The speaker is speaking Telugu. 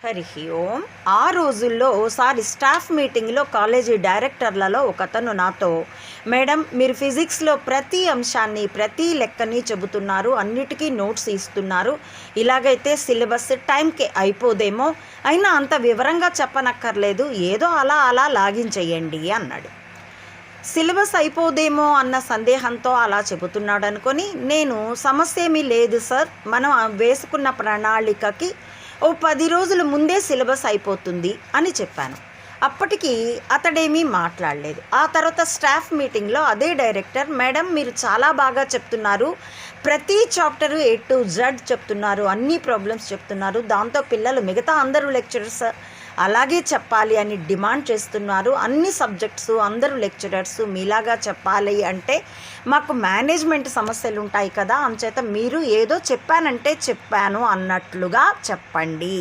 హరి ఓం. ఆ రోజుల్లో ఓసారి స్టాఫ్ మీటింగ్లో కాలేజీ డైరెక్టర్లలో ఒకతను నాతో, మేడం మీరు ఫిజిక్స్లో ప్రతి అంశాన్ని ప్రతి లెక్కని చెబుతున్నారు, అన్నిటికీ నోట్స్ ఇస్తున్నారు, ఇలాగైతే సిలబస్ టైంకి అయిపోదేమో, అయినా అంత వివరంగా చెప్పనక్కర్లేదు, ఏదో అలా అలా లాగించేయండి అన్నాడు. సిలబస్ అయిపోదేమో అన్న సందేహంతో అలా చెబుతున్నాడు అనుకొని, నేను సమస్య ఏమీ లేదు సార్, మనం వేసుకున్న ప్రణాళికకి 10 రోజుల ముందే సిలబస్ అయిపోతుంది అని చెప్పాను. అప్పటికి అతడేమీ మాట్లాడలేదు. ఆ తర్వాత స్టాఫ్ మీటింగ్లో అదే డైరెక్టర్, మేడం మీరు చాలా బాగా చెప్తున్నారు, ప్రతి చాప్టరు A to Z చెప్తున్నారు, అన్ని ప్రాబ్లమ్స్ చెప్తున్నారు, దాంతో పిల్లలు మిగతా అందరూ లెక్చరర్స్ అలాగే చెప్పాలి అని డిమాండ్ చేస్తున్నారు, అన్ని సబ్జెక్ట్స్ అందరూ లెక్చరర్స్ మీలాగా చెప్పాలి అంటే మాకు మేనేజ్మెంట్ సమస్యలు ఉంటాయి కదా, అంచేత మీరు ఏదో చెప్పానంటే చెప్పాను అన్నట్లుగా చెప్పండి.